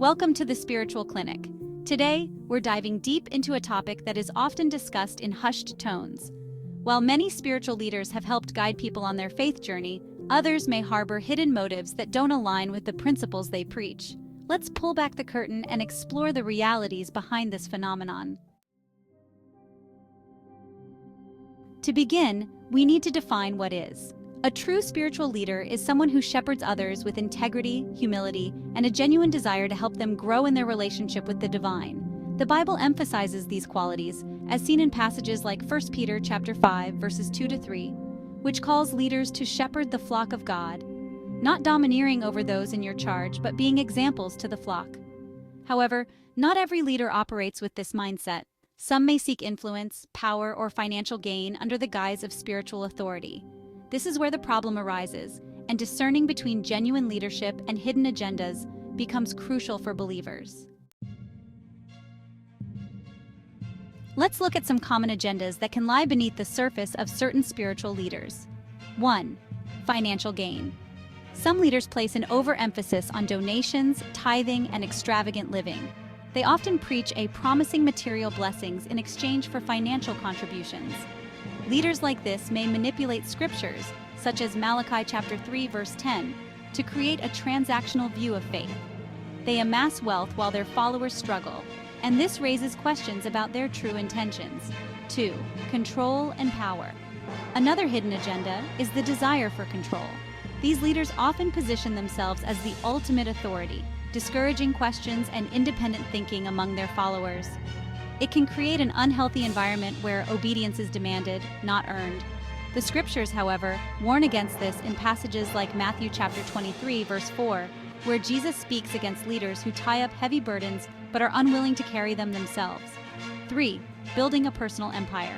Welcome to the Spiritual Clinic. Today, we're diving deep into a topic that is often discussed in hushed tones. While many spiritual leaders have helped guide people on their faith journey, others may harbor hidden motives that don't align with the principles they preach. Let's pull back the curtain and explore the realities behind this phenomenon. To begin, we need to define what is. A true spiritual leader is someone who shepherds others with integrity, humility, and a genuine desire to help them grow in their relationship with the divine. The Bible emphasizes these qualities, as seen in passages like 1 Peter chapter 5, verses 2-3, which calls leaders to shepherd the flock of God, not domineering over those in your charge, but being examples to the flock. However, not every leader operates with this mindset. Some may seek influence, power, or financial gain under the guise of spiritual authority. This is where the problem arises, and discerning between genuine leadership and hidden agendas becomes crucial for believers. Let's look at some common agendas that can lie beneath the surface of certain spiritual leaders. 1. Financial gain. Some leaders place an overemphasis on donations, tithing, and extravagant living. They often preach a promising material blessings in exchange for financial contributions. Leaders like this may manipulate scriptures, such as Malachi chapter 3, verse 10, to create a transactional view of faith. They amass wealth while their followers struggle, and this raises questions about their true intentions. 2. Control and power. Another hidden agenda is the desire for control. These leaders often position themselves as the ultimate authority, discouraging questions and independent thinking among their followers. It can create an unhealthy environment where obedience is demanded, not earned. The scriptures, however, warn against this in passages like Matthew chapter 23, verse 4, where Jesus speaks against leaders who tie up heavy burdens but are unwilling to carry them themselves. 3. Building a personal empire.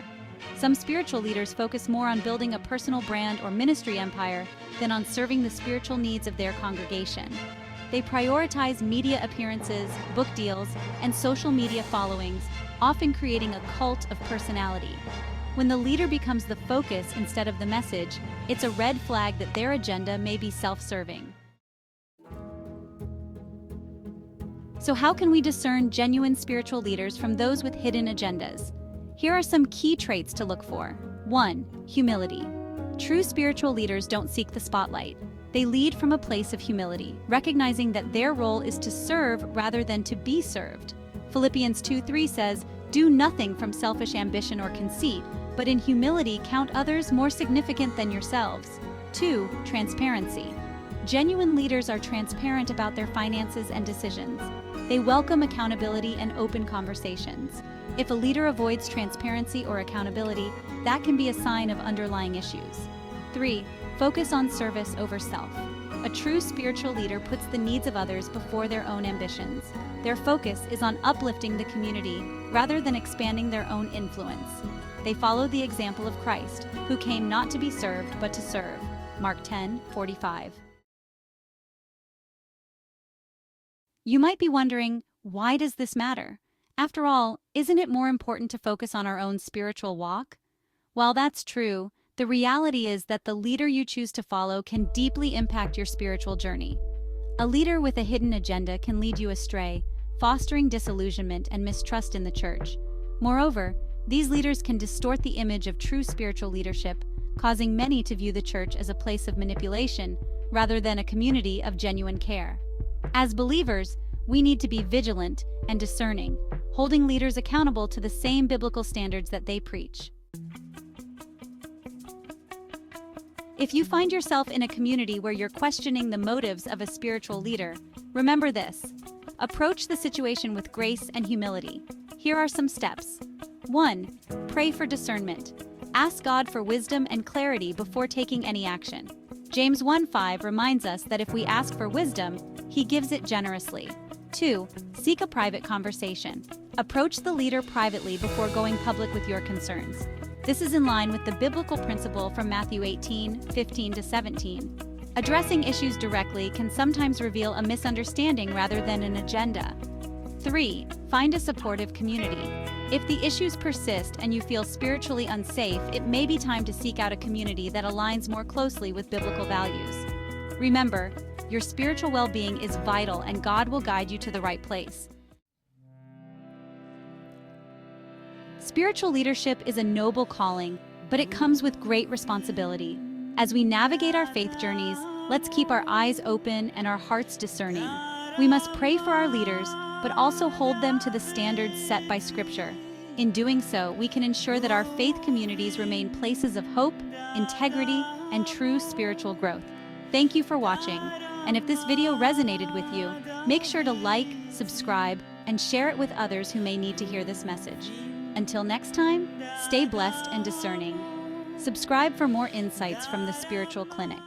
Some spiritual leaders focus more on building a personal brand or ministry empire than on serving the spiritual needs of their congregation. They prioritize media appearances, book deals, and social media followings, often creating a cult of personality. When the leader becomes the focus instead of the message, it's a red flag that their agenda may be self-serving. So how can we discern genuine spiritual leaders from those with hidden agendas? Here are some key traits to look for. 1. Humility. True spiritual leaders don't seek the spotlight. They lead from a place of humility, recognizing that their role is to serve rather than to be served. Philippians 2:3 says, "Do nothing from selfish ambition or conceit, but in humility count others more significant than yourselves." 2. Transparency. Genuine leaders are transparent about their finances and decisions. They welcome accountability and open conversations. If a leader avoids transparency or accountability, that can be a sign of underlying issues. 3. Focus on service over self. A true spiritual leader puts the needs of others before their own ambitions. Their focus is on uplifting the community rather than expanding their own influence. They follow the example of Christ, who came not to be served but to serve. Mark 10:45. You might be wondering, why does this matter? After all, isn't it more important to focus on our own spiritual walk? While that's true, the reality is that the leader you choose to follow can deeply impact your spiritual journey. A leader with a hidden agenda can lead you astray, fostering disillusionment and mistrust in the church. Moreover, these leaders can distort the image of true spiritual leadership, causing many to view the church as a place of manipulation rather than a community of genuine care. As believers, we need to be vigilant and discerning, holding leaders accountable to the same biblical standards that they preach. If you find yourself in a community where you're questioning the motives of a spiritual leader, remember this. Approach the situation with grace and humility. Here are some steps. 1. Pray for discernment. Ask God for wisdom and clarity before taking any action. James 1:5 reminds us that if we ask for wisdom, He gives it generously. 2. Seek a private conversation. Approach the leader privately before going public with your concerns. This is in line with the biblical principle from Matthew 18:15-17. Addressing issues directly can sometimes reveal a misunderstanding rather than an agenda. 3. Find a supportive community. If the issues persist and you feel spiritually unsafe, it may be time to seek out a community that aligns more closely with biblical values. Remember, Your spiritual well-being is vital, and God will guide you to the right place. Spiritual leadership is a noble calling, but it comes with great responsibility. As we navigate our faith journeys, let's keep our eyes open and our hearts discerning. We must pray for our leaders, but also hold them to the standards set by Scripture. In doing so, we can ensure that our faith communities remain places of hope, integrity, and true spiritual growth. Thank you for watching, and if this video resonated with you, make sure to like, subscribe, and share it with others who may need to hear this message. Until next time, stay blessed and discerning. Subscribe for more insights from the Spiritual Clinic.